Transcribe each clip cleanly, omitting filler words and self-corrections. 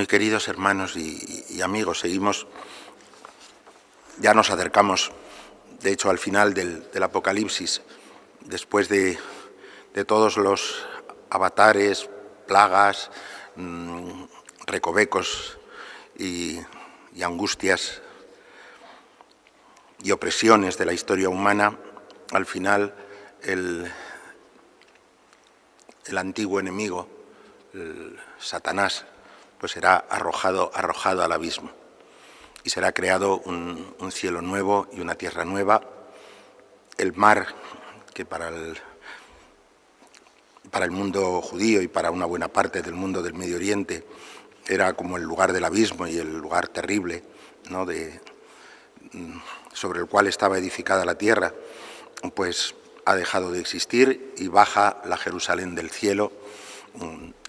queridos hermanos y amigos, ya nos acercamos, de hecho, al final del Apocalipsis, después de todos los avatares, plagas, recovecos y angustias y opresiones de la historia humana. Al final el antiguo enemigo, Satanás, pues será arrojado al abismo y será creado un cielo nuevo y una tierra nueva. El mar, que para el mundo judío y para una buena parte del mundo del Medio Oriente era como el lugar del abismo y el lugar terrible, ¿no?, sobre el cual estaba edificada la tierra, pues ha dejado de existir y baja la Jerusalén del cielo,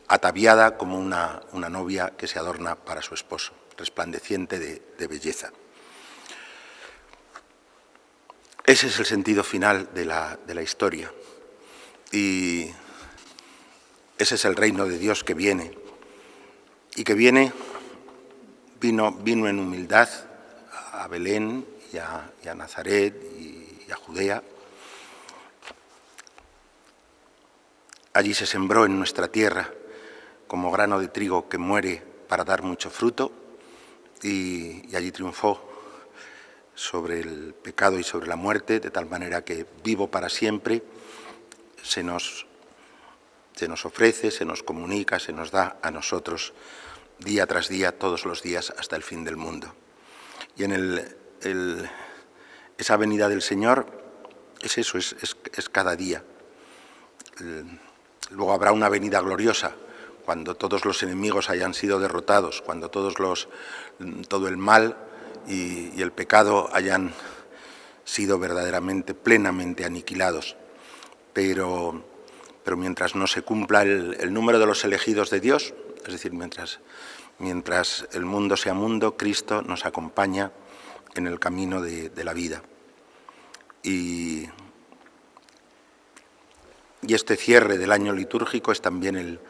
ataviada como una novia que se adorna para su esposo, resplandeciente de belleza. Ese es el sentido final de la historia, y ese es el reino de Dios que viene, y que vino en humildad a Belén y a Nazaret y a Judea. Allí se sembró en nuestra tierra como grano de trigo que muere para dar mucho fruto, y allí triunfó sobre el pecado y sobre la muerte, de tal manera que vivo para siempre se nos ofrece, se nos comunica, se nos da a nosotros día tras día, todos los días, hasta el fin del mundo. Y en esa venida del Señor es eso, es cada día. Luego habrá una venida gloriosa, cuando todos los enemigos hayan sido derrotados, cuando todo el mal y el pecado hayan sido verdaderamente, plenamente aniquilados. Pero mientras no se cumpla el número de los elegidos de Dios, es decir, mientras el mundo sea mundo, Cristo nos acompaña en el camino de la vida. Y este cierre del año litúrgico es también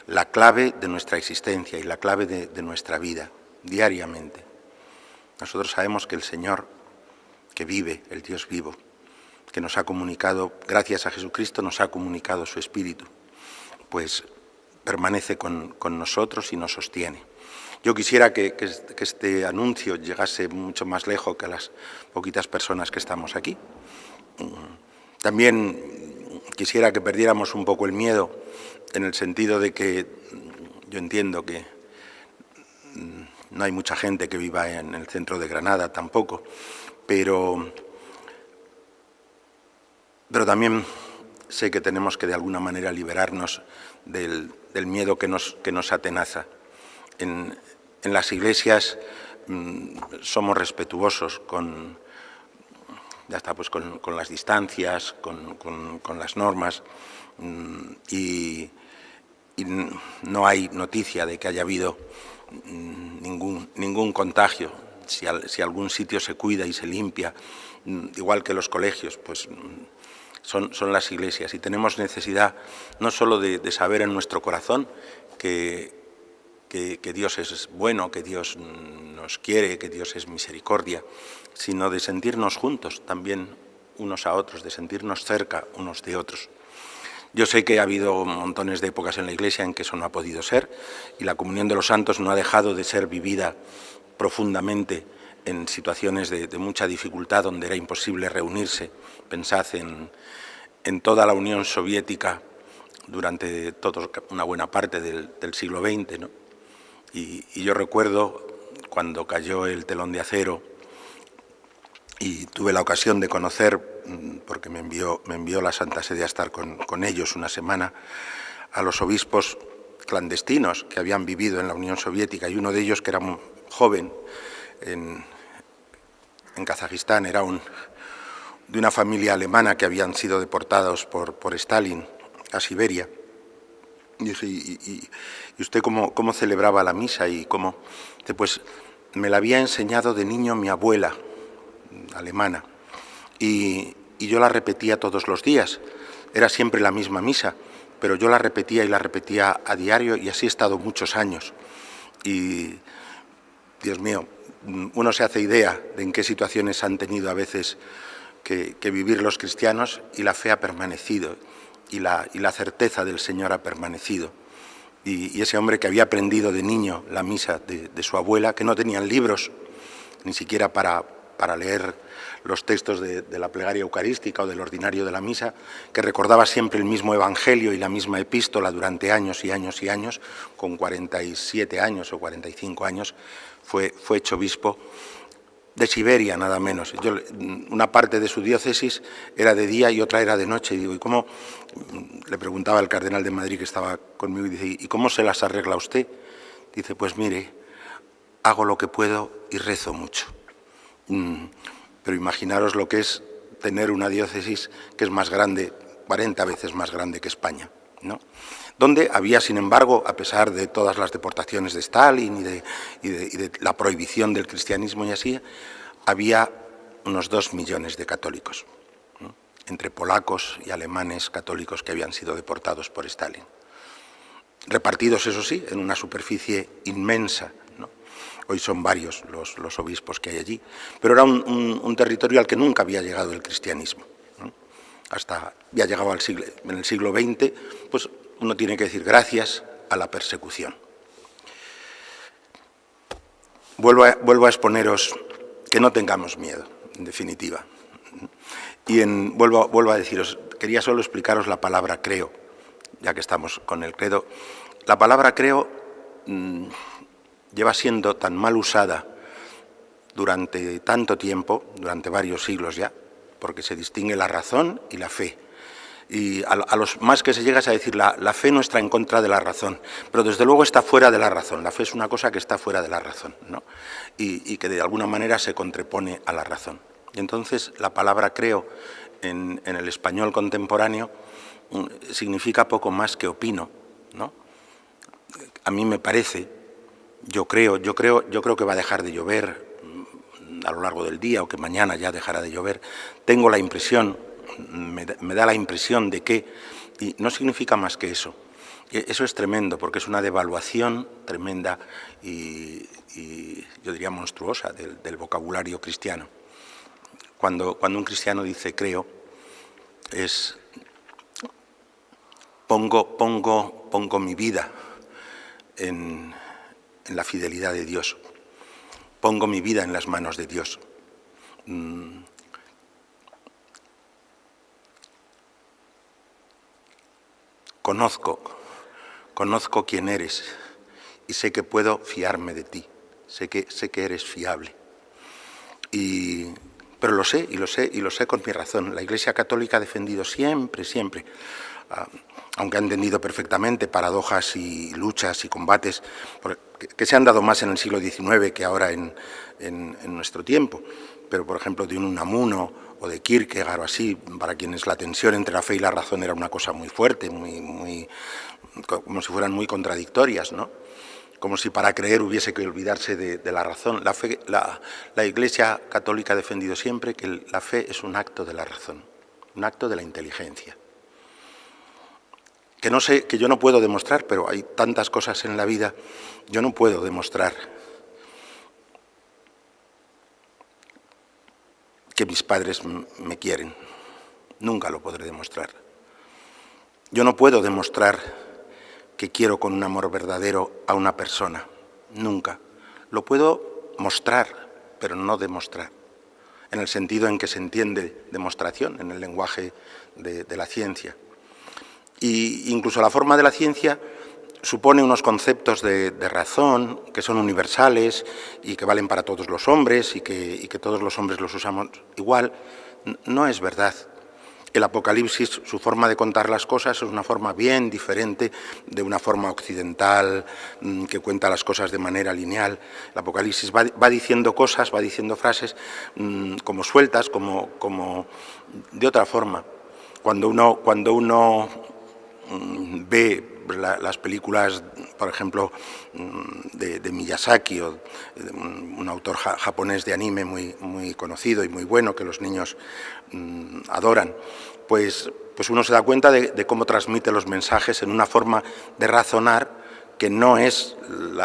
la clave de nuestra existencia y la clave de nuestra vida, diariamente. Nosotros sabemos que el Señor, que vive, el Dios vivo, que nos ha comunicado, gracias a Jesucristo, nos ha comunicado su Espíritu, pues permanece con nosotros y nos sostiene. Yo quisiera que este anuncio llegase mucho más lejos que a las poquitas personas que estamos aquí. También quisiera que perdiéramos un poco el miedo, en el sentido de que yo entiendo que no hay mucha gente que viva en el centro de Granada tampoco, pero también sé que tenemos que de alguna manera liberarnos del miedo que nos atenaza. En las iglesias somos respetuosos con las distancias, con las normas, y no hay noticia de que haya habido ningún contagio. Si algún sitio se cuida y se limpia, igual que los colegios, pues son las iglesias, y tenemos necesidad no solo de saber en nuestro corazón que Dios es bueno, que Dios nos quiere, que Dios es misericordia, sino de sentirnos juntos también unos a otros, de sentirnos cerca unos de otros. Yo sé que ha habido montones de épocas en la Iglesia en que eso no ha podido ser, y la comunión de los santos no ha dejado de ser vivida profundamente en situaciones de mucha dificultad, donde era imposible reunirse. Pensad en toda la Unión Soviética durante una buena parte del siglo XX, ¿no? Y yo recuerdo cuando cayó el telón de acero y tuve la ocasión de conocer, porque me envió la Santa Sede a estar con ellos una semana, a los obispos clandestinos que habían vivido en la Unión Soviética, y uno de ellos, que era muy joven, en Kazajistán, era de una familia alemana que habían sido deportados por Stalin a Siberia. Y dije, ¿y usted cómo celebraba la misa? Y cómo, pues me la había enseñado de niño mi abuela alemana, y yo la repetía todos los días. Era siempre la misma misa, pero yo la repetía y la repetía a diario, y así he estado muchos años. Y, Dios mío, uno se hace idea de en qué situaciones han tenido a veces que vivir los cristianos, y la fe ha permanecido, y la certeza del Señor ha permanecido. Y ese hombre que había aprendido de niño la misa de su abuela, que no tenían libros, ni siquiera para leer los textos de la plegaria eucarística o del ordinario de la misa, que recordaba siempre el mismo evangelio y la misma epístola durante años y años y años, con 47 años o 45 años, fue hecho obispo de Siberia, nada menos. Una parte de su diócesis era de día y otra era de noche. Y digo, ¿y cómo? Le preguntaba al cardenal de Madrid que estaba conmigo, y dice, ¿y cómo se las arregla usted? Dice, pues mire, hago lo que puedo y rezo mucho. Pero imaginaros lo que es tener una diócesis que es más grande, 40 veces más grande que España, ¿no? Donde había, sin embargo, a pesar de todas las deportaciones de Stalin y de la prohibición del cristianismo y así, había unos 2 millones de católicos, ¿no? Entre polacos y alemanes católicos que habían sido deportados por Stalin. Repartidos, eso sí, en una superficie inmensa, ¿no? Hoy son varios los obispos que hay allí, pero era un territorio al que nunca había llegado el cristianismo, ¿no? Hasta había llegado en el siglo XX, pues uno tiene que decir gracias a la persecución. Vuelvo a exponeros que no tengamos miedo, en definitiva. Y vuelvo a deciros, quería solo explicaros la palabra creo, ya que estamos con el credo. La palabra creo lleva siendo tan mal usada durante tanto tiempo, durante varios siglos ya, porque se distingue la razón y la fe. Y a los más que se llega es a decir, la fe no está en contra de la razón, pero desde luego está fuera de la razón. La fe es una cosa que está fuera de la razón, ¿no? Y que de alguna manera se contrapone a la razón. Y entonces la palabra creo en el español contemporáneo significa poco más que opino, ¿no? A mí me parece, yo creo que va a dejar de llover a lo largo del día, o que mañana ya dejará de llover. Tengo la impresión, me da la impresión de que, y no significa más que eso. Eso es tremendo, porque es una devaluación tremenda y yo diría monstruosa del vocabulario cristiano. Cuando un cristiano dice creo, es pongo mi vida en la fidelidad de Dios, pongo mi vida en las manos de Dios. Conozco quién eres y sé que puedo fiarme de ti, sé que eres fiable. Pero lo sé con mi razón. La Iglesia Católica ha defendido siempre, aunque ha entendido perfectamente paradojas y luchas y combates que se han dado más en el siglo XIX que ahora en nuestro tiempo, pero por ejemplo de un Unamuno o de Kierkegaard o así, para quienes la tensión entre la fe y la razón era una cosa muy fuerte, como si fueran muy contradictorias, ¿no? Como si para creer hubiese que olvidarse de la razón. La Iglesia Católica ha defendido siempre que la fe es un acto de la razón, un acto de la inteligencia. Que yo no puedo demostrar, pero hay tantas cosas en la vida, yo no puedo demostrar que mis padres me quieren. Nunca lo podré demostrar. Yo no puedo demostrar que quiero con un amor verdadero a una persona. Nunca. Lo puedo mostrar, pero no demostrar. En el sentido en que se entiende demostración, en el lenguaje de la ciencia. Y incluso la forma de la ciencia supone unos conceptos de razón que son universales y que valen para todos los hombres y que todos los hombres los usamos igual. No es verdad. El Apocalipsis, su forma de contar las cosas es una forma bien diferente de una forma occidental que cuenta las cosas de manera lineal. El Apocalipsis va diciendo cosas, va diciendo frases como sueltas, como de otra forma. Cuando uno ve las películas, por ejemplo, de Miyazaki, o de un autor japonés de anime muy conocido y muy bueno, que los niños adoran, pues uno se da cuenta de cómo transmite los mensajes en una forma de razonar que no es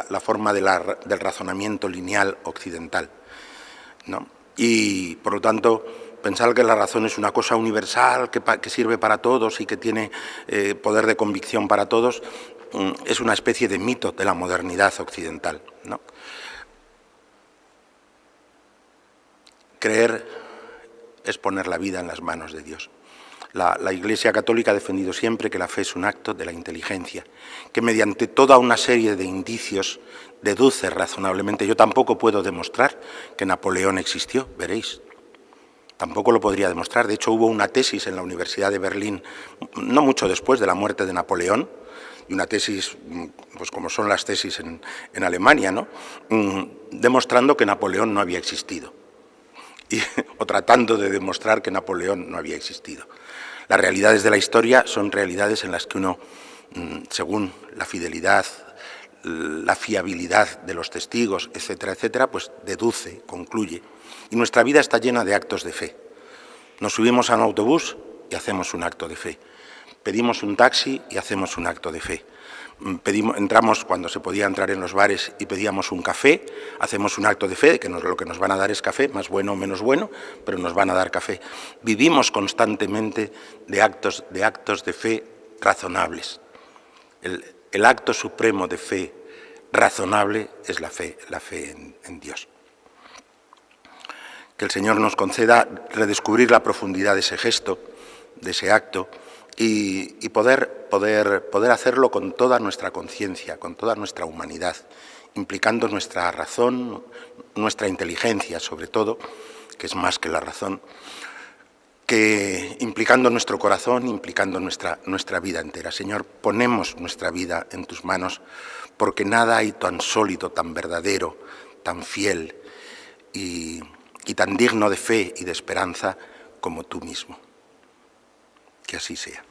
la forma del razonamiento lineal occidental, ¿no? Y, por lo tanto, pensar que la razón es una cosa universal, que sirve para todos y que tiene poder de convicción para todos, es una especie de mito de la modernidad occidental, ¿no? Creer es poner la vida en las manos de Dios. La Iglesia Católica ha defendido siempre que la fe es un acto de la inteligencia, que mediante toda una serie de indicios deduce razonablemente. Yo tampoco puedo demostrar que Napoleón existió, veréis. Tampoco lo podría demostrar. De hecho, hubo una tesis en la Universidad de Berlín, no mucho después de la muerte de Napoleón, y una tesis, pues como son las tesis en Alemania, ¿no? Demostrando que Napoleón no había existido, o tratando de demostrar que Napoleón no había existido. Las realidades de la historia son realidades en las que uno, según la fidelidad, la fiabilidad de los testigos, etcétera, etcétera, pues deduce, concluye. Y nuestra vida está llena de actos de fe. Nos subimos a un autobús y hacemos un acto de fe. Pedimos un taxi y hacemos un acto de fe. Entramos cuando se podía entrar en los bares y pedíamos un café, hacemos un acto de fe de que lo que nos van a dar es café, más bueno o menos bueno, pero nos van a dar café. Vivimos constantemente de actos de fe razonables. El acto supremo de fe razonable es la fe en Dios. Que el Señor nos conceda redescubrir la profundidad de ese gesto, de ese acto, y poder hacerlo con toda nuestra conciencia, con toda nuestra humanidad, implicando nuestra razón, nuestra inteligencia sobre todo, que es más que la razón, que implicando nuestro corazón, implicando nuestra vida entera. Señor, ponemos nuestra vida en tus manos, porque nada hay tan sólido, tan verdadero, tan fiel y tan digno de fe y de esperanza como tú mismo. Que así sea.